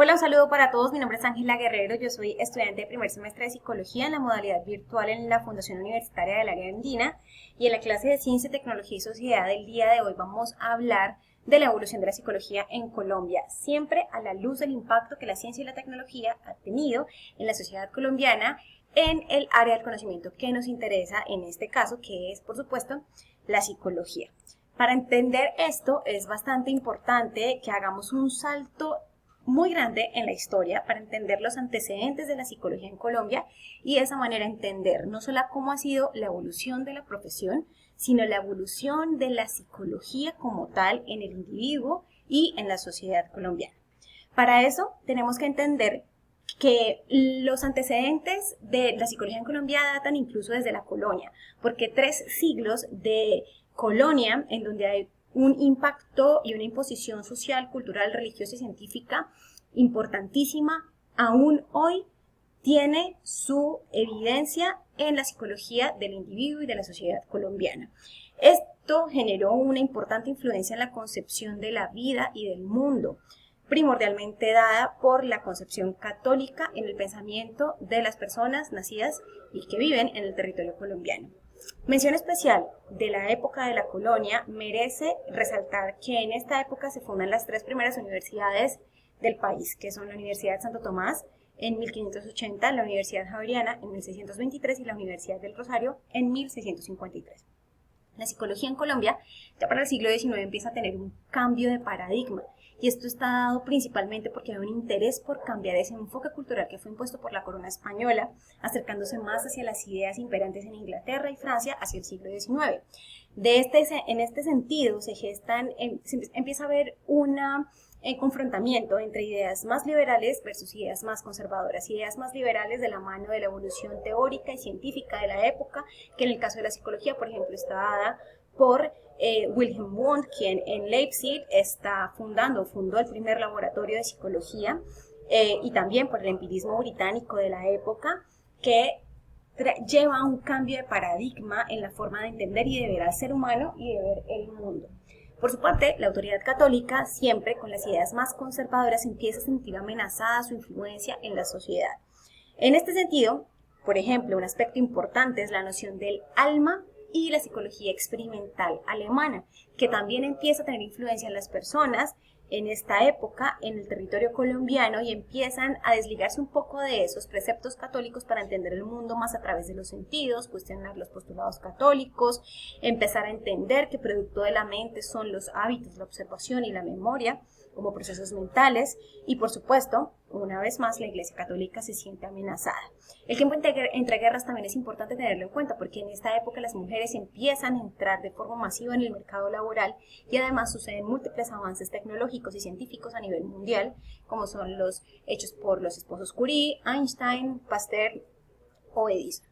Hola, un saludo para todos. Mi nombre es Ángela Guerrero. Yo soy estudiante de primer semestre de Psicología en la modalidad virtual en la Fundación Universitaria del Área Andina. Y en la clase de Ciencia, Tecnología y Sociedad del día de hoy vamos a hablar de la evolución de la psicología en Colombia, siempre a la luz del impacto que la ciencia y la tecnología ha tenido en la sociedad colombiana en el área del conocimiento que nos interesa en este caso, que es, por supuesto, la psicología. Para entender esto es bastante importante que hagamos un salto muy grande en la historia para entender los antecedentes de la psicología en Colombia y de esa manera entender no solo cómo ha sido la evolución de la profesión, sino la evolución de la psicología como tal en el individuo y en la sociedad colombiana. Para eso tenemos que entender que los antecedentes de la psicología en Colombia datan incluso desde la colonia, porque 3 siglos de colonia en donde hay un impacto y una imposición social, cultural, religiosa y científica importantísima, aún hoy tiene su evidencia en la psicología del individuo y de la sociedad colombiana. Esto generó una importante influencia en la concepción de la vida y del mundo, primordialmente dada por la concepción católica en el pensamiento de las personas nacidas y que viven en el territorio colombiano. Mención especial de la época de la colonia merece resaltar que en esta época se fundan las 3 primeras universidades del país, que son la Universidad de Santo Tomás en 1580, la Universidad Javeriana en 1623 y la Universidad del Rosario en 1653. La psicología en Colombia ya para el siglo XIX empieza a tener un cambio de paradigma y esto está dado principalmente porque hay un interés por cambiar ese enfoque cultural que fue impuesto por la corona española, acercándose más hacia las ideas imperantes en Inglaterra y Francia hacia el siglo XIX. En este sentido se empieza a haber una confrontamiento entre ideas más liberales versus ideas más conservadoras, ideas más liberales de la mano de la evolución teórica y científica de la época, que en el caso de la psicología, por ejemplo, está dada por Wilhelm Wundt, quien en Leipzig fundó el primer laboratorio de psicología, y también por el empirismo británico de la época, que lleva a un cambio de paradigma en la forma de entender y de ver al ser humano y de ver el mundo. Por su parte, la autoridad católica, siempre con las ideas más conservadoras, empieza a sentir amenazada su influencia en la sociedad. En este sentido, por ejemplo, un aspecto importante es la noción del alma y la psicología experimental alemana, que también empieza a tener influencia en las personas en esta época en el territorio colombiano y empiezan a desligarse un poco de esos preceptos católicos para entender el mundo más a través de los sentidos, cuestionar los postulados católicos, empezar a entender que producto de la mente son los hábitos, la observación y la memoria como procesos mentales y por supuesto, una vez más, la Iglesia Católica se siente amenazada. El tiempo entre guerras también es importante tenerlo en cuenta porque en esta época las mujeres empiezan a entrar de forma masiva en el mercado laboral y además suceden múltiples avances tecnológicos y científicos a nivel mundial, como son los hechos por los esposos Curie, Einstein, Pasteur o Edison.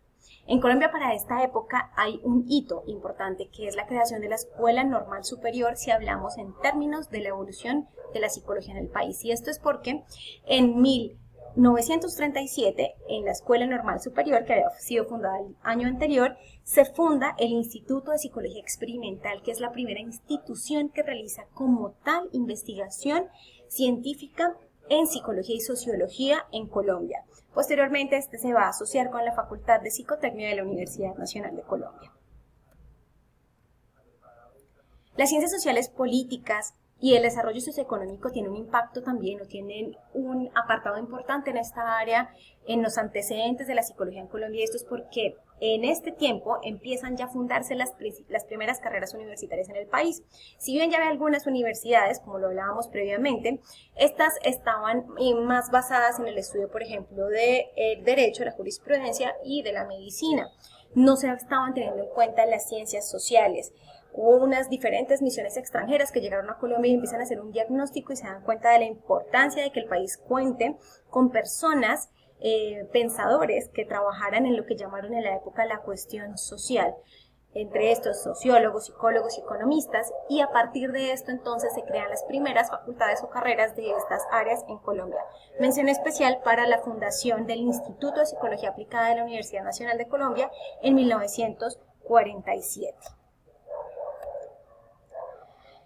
En Colombia para esta época hay un hito importante que es la creación de la Escuela Normal Superior si hablamos en términos de la evolución de la psicología en el país. Y esto es porque en 1937, en la Escuela Normal Superior, que había sido fundada el año anterior, se funda el Instituto de Psicología Experimental, que es la primera institución que realiza como tal investigación científica en psicología y sociología en Colombia. Posteriormente, este se va a asociar con la Facultad de Psicotecnia de la Universidad Nacional de Colombia. Las ciencias sociales políticas y el desarrollo socioeconómico tienen un impacto también o tienen un apartado importante en esta área, en los antecedentes de la psicología en Colombia. Y esto es porque en este tiempo empiezan ya a fundarse las primeras carreras universitarias en el país. Si bien ya había algunas universidades, como lo hablábamos previamente, estas estaban más basadas en el estudio, por ejemplo, del derecho, la jurisprudencia y de la medicina. No se estaban teniendo en cuenta las ciencias sociales. Hubo unas diferentes misiones extranjeras que llegaron a Colombia y empiezan a hacer un diagnóstico y se dan cuenta de la importancia de que el país cuente con personas, pensadores que trabajaran en lo que llamaron en la época la cuestión social. Entre estos sociólogos, psicólogos y economistas, y a partir de esto entonces se crean las primeras facultades o carreras de estas áreas en Colombia. Mención especial para la fundación del Instituto de Psicología Aplicada de la Universidad Nacional de Colombia en 1947.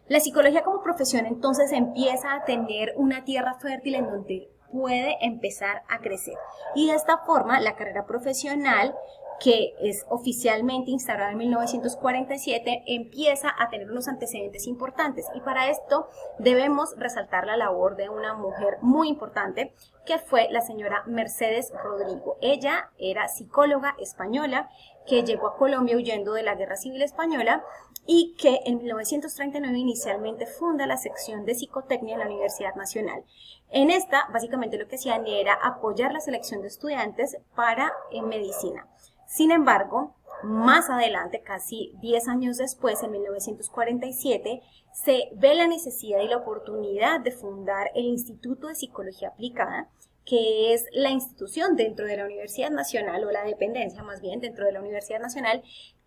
La psicología como profesión entonces empieza a tener una tierra fértil en donde puede empezar a crecer. Y de esta forma, la carrera profesional, que es oficialmente instaurada en 1947, empieza a tener unos antecedentes importantes. Y para esto debemos resaltar la labor de una mujer muy importante, que fue la señora Mercedes Rodrigo. Ella era psicóloga española que llegó a Colombia huyendo de la Guerra Civil Española y que en 1939 inicialmente funda la sección de psicotecnia en la Universidad Nacional. En esta, básicamente lo que hacían era apoyar la selección de estudiantes para medicina. Sin embargo, más adelante, casi 10 años después, en 1947, se ve la necesidad y la oportunidad de fundar el Instituto de Psicología Aplicada, que es la institución dentro de la Universidad Nacional, o la dependencia más bien dentro de la Universidad Nacional,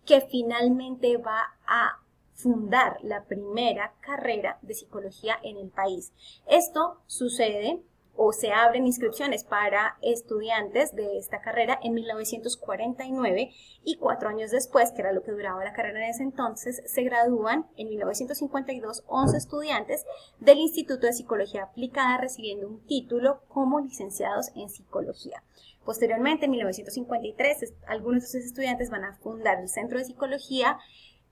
que finalmente va a fundar la primera carrera de psicología en el país. Esto sucede o se abren inscripciones para estudiantes de esta carrera en 1949 y 4 años después, que era lo que duraba la carrera en ese entonces, se gradúan en 1952 11 estudiantes del Instituto de Psicología Aplicada recibiendo un título como licenciados en psicología. Posteriormente, en 1953, algunos de esos estudiantes van a fundar el Centro de Psicología,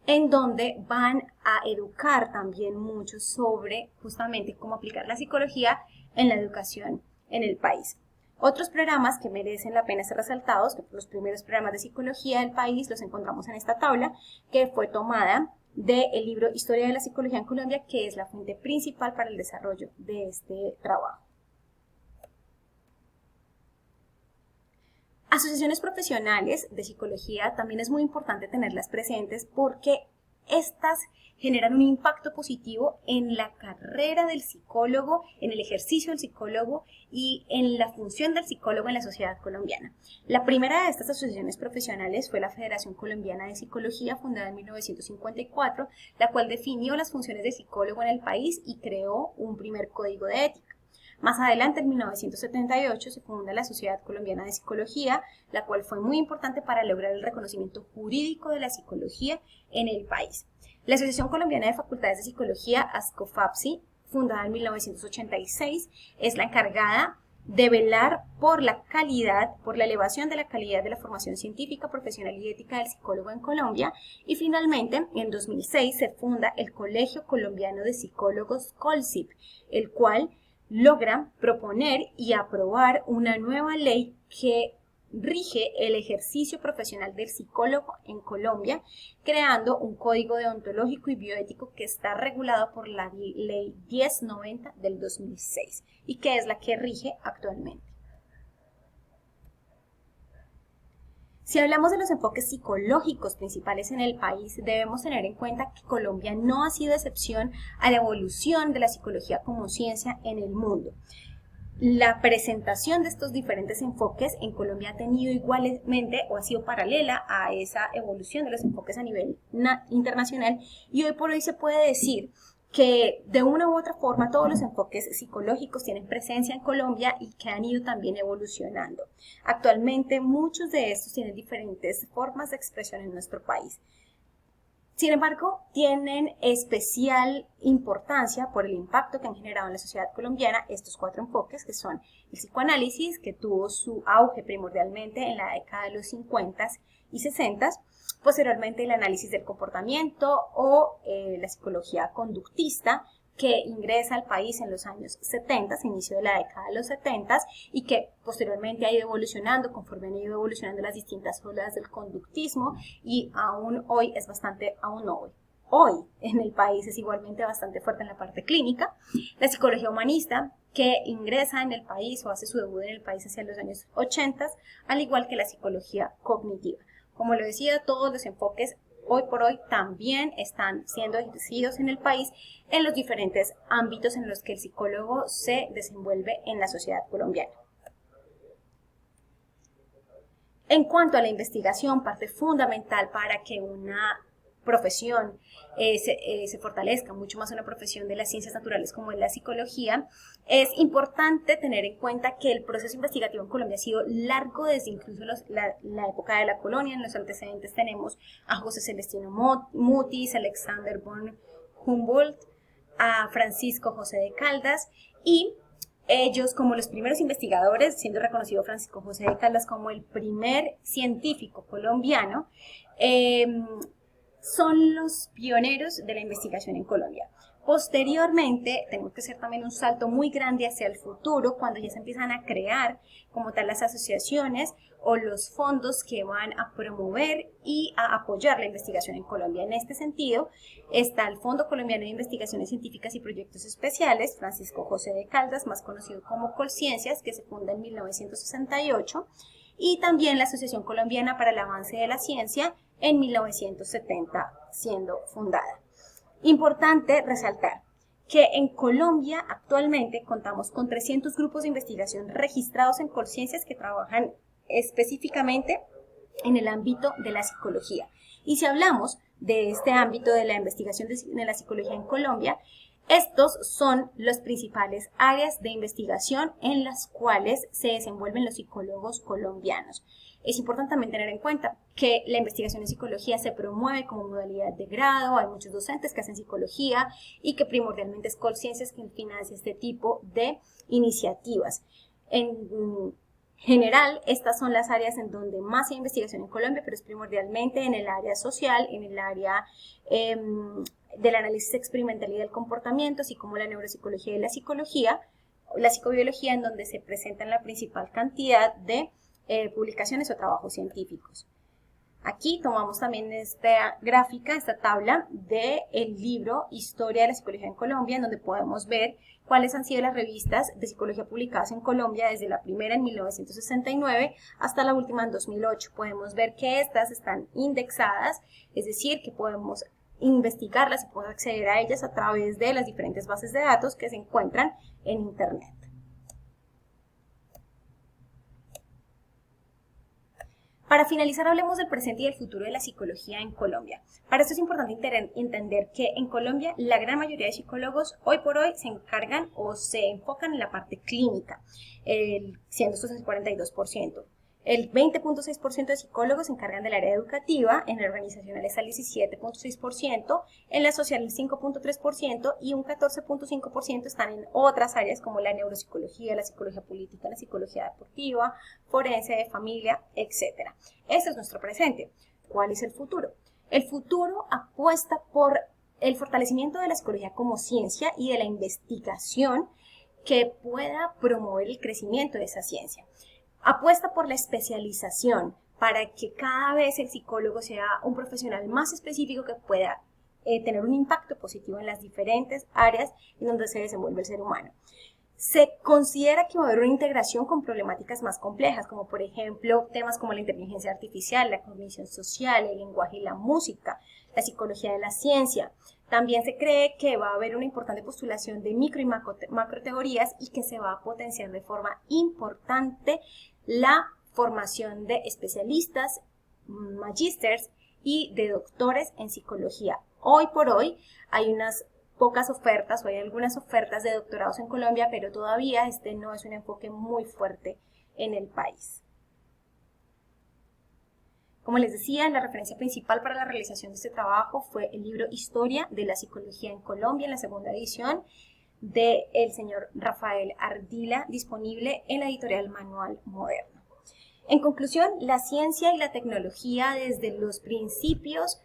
en donde van a educar también mucho sobre justamente cómo aplicar la psicología en la educación en el país. Otros programas que merecen la pena ser resaltados, que los primeros programas de psicología del país los encontramos en esta tabla, que fue tomada del libro Historia de la Psicología en Colombia, que es la fuente principal para el desarrollo de este trabajo. Asociaciones profesionales de psicología también es muy importante tenerlas presentes porque estas generan un impacto positivo en la carrera del psicólogo, en el ejercicio del psicólogo y en la función del psicólogo en la sociedad colombiana. La primera de estas asociaciones profesionales fue la Federación Colombiana de Psicología, fundada en 1954, la cual definió las funciones del psicólogo en el país y creó un primer código de ética. Más adelante, en 1978, se funda la Sociedad Colombiana de Psicología, la cual fue muy importante para lograr el reconocimiento jurídico de la psicología en el país. La Asociación Colombiana de Facultades de Psicología, ASCOFAPSI, fundada en 1986, es la encargada de velar por la calidad, por la elevación de la calidad de la formación científica, profesional y ética del psicólogo en Colombia. Y finalmente, en 2006, se funda el Colegio Colombiano de Psicólogos, COLSIP, el cual logra proponer y aprobar una nueva ley que rige el ejercicio profesional del psicólogo en Colombia, creando un código deontológico y bioético que está regulado por la Ley 1090 del 2006 y que es la que rige actualmente. Si hablamos de los enfoques psicológicos principales en el país, debemos tener en cuenta que Colombia no ha sido excepción a la evolución de la psicología como ciencia en el mundo. La presentación de estos diferentes enfoques en Colombia ha tenido igualmente o ha sido paralela a esa evolución de los enfoques a nivel internacional y hoy por hoy se puede decir que de una u otra forma todos los enfoques psicológicos tienen presencia en Colombia y que han ido también evolucionando. Actualmente muchos de estos tienen diferentes formas de expresión en nuestro país. Sin embargo, tienen especial importancia por el impacto que han generado en la sociedad colombiana estos 4 enfoques, que son el psicoanálisis, que tuvo su auge primordialmente en la década de los 50 y 60, posteriormente el análisis del comportamiento o la psicología conductista, que ingresa al país en los años 70, inicio de la década de los 70 y que posteriormente ha ido evolucionando conforme han ido evolucionando las distintas olas del conductismo y aún hoy es bastante, hoy en el país es igualmente bastante fuerte en la parte clínica. La psicología humanista, que ingresa en el país o hace su debut en el país hacia los años 80, al igual que la psicología cognitiva. Como lo decía, todos los enfoques hoy por hoy también están siendo ejercidos en el país en los diferentes ámbitos en los que el psicólogo se desenvuelve en la sociedad colombiana. En cuanto a la investigación, parte fundamental para que una profesión se fortalezca mucho más una profesión de las ciencias naturales como es la psicología, es importante tener en cuenta que el proceso investigativo en Colombia ha sido largo desde incluso la época de la colonia. En los antecedentes tenemos a José Celestino Mutis, Alexander von Humboldt, a Francisco José de Caldas, y ellos, como los primeros investigadores, siendo reconocido Francisco José de Caldas como el primer científico colombiano, son los pioneros de la investigación en Colombia. Posteriormente, tenemos que hacer también un salto muy grande hacia el futuro, cuando ya se empiezan a crear como tal las asociaciones o los fondos que van a promover y a apoyar la investigación en Colombia. En este sentido, está el Fondo Colombiano de Investigaciones Científicas y Proyectos Especiales, Francisco José de Caldas, más conocido como Colciencias, que se funda en 1968, y también la Asociación Colombiana para el Avance de la Ciencia, en 1970 siendo fundada. Importante resaltar que en Colombia actualmente contamos con 300 grupos de investigación registrados en Colciencias que trabajan específicamente en el ámbito de la psicología. Y si hablamos de este ámbito de la investigación de la psicología en Colombia, estos son las principales áreas de investigación en las cuales se desenvuelven los psicólogos colombianos. Es importante también tener en cuenta que la investigación en psicología se promueve como modalidad de grado, hay muchos docentes que hacen psicología y que primordialmente es Colciencias quien financia este tipo de iniciativas. En general, estas son las áreas en donde más hay investigación en Colombia, pero es primordialmente en el área social, en el área del análisis experimental y del comportamiento, así como la neuropsicología y la psicología, la psicobiología, en donde se presentan la principal cantidad de publicaciones o trabajos científicos. Aquí tomamos también esta gráfica, esta tabla del libro Historia de la Psicología en Colombia, en donde podemos ver cuáles han sido las revistas de psicología publicadas en Colombia desde la primera en 1969 hasta la última en 2008. Podemos ver que estas están indexadas, es decir, que podemos investigarlas y podemos acceder a ellas a través de las diferentes bases de datos que se encuentran en Internet. Para finalizar, hablemos del presente y del futuro de la psicología en Colombia. Para esto es importante entender que en Colombia la gran mayoría de psicólogos hoy por hoy se encargan o se enfocan en la parte clínica, siendo estos el 42%. El 20.6% de psicólogos se encargan del área educativa, en la organizacional está el 17.6%, en la social el 5.3% y un 14.5% están en otras áreas como la neuropsicología, la psicología política, la psicología deportiva, forense, de familia, etc. Ese es nuestro presente. ¿Cuál es el futuro? El futuro apuesta por el fortalecimiento de la psicología como ciencia y de la investigación que pueda promover el crecimiento de esa ciencia. Apuesta por la especialización para que cada vez el psicólogo sea un profesional más específico que pueda tener un impacto positivo en las diferentes áreas en donde se desenvuelve el ser humano. Se considera que va a haber una integración con problemáticas más complejas, como por ejemplo temas como la inteligencia artificial, la cognición social, el lenguaje y la música, la psicología de la ciencia. También se cree que va a haber una importante postulación de micro y macro teorías y que se va a potenciar de forma importante la formación de especialistas, magísters y de doctores en psicología. Hoy por hoy hay unas pocas ofertas o hay algunas ofertas de doctorados en Colombia, pero todavía este no es un enfoque muy fuerte en el país. Como les decía, la referencia principal para la realización de este trabajo fue el libro Historia de la Psicología en Colombia, en la segunda edición, del señor Rafael Ardila, disponible en la editorial Manual Moderno. En conclusión, la ciencia y la tecnología desde los principios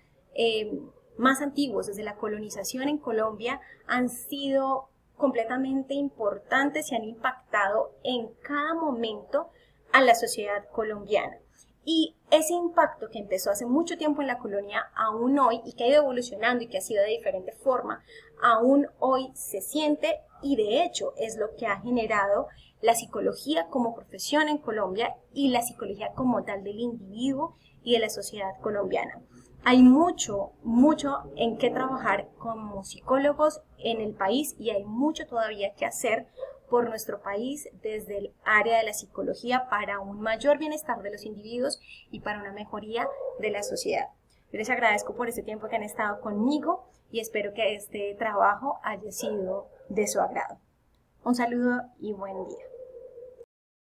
más antiguos, desde la colonización en Colombia, han sido completamente importantes y han impactado en cada momento a la sociedad colombiana. Y ese impacto que empezó hace mucho tiempo en la colonia, aún hoy, y que ha ido evolucionando y que ha sido de diferente forma, aún hoy se siente y de hecho es lo que ha generado la psicología como profesión en Colombia y la psicología como tal del individuo y de la sociedad colombiana. Hay mucho en qué trabajar como psicólogos en el país y hay mucho todavía que hacer por nuestro país desde el área de la psicología para un mayor bienestar de los individuos y para una mejoría de la sociedad. Yo les agradezco por este tiempo que han estado conmigo y espero que este trabajo haya sido de su agrado. Un saludo y buen día.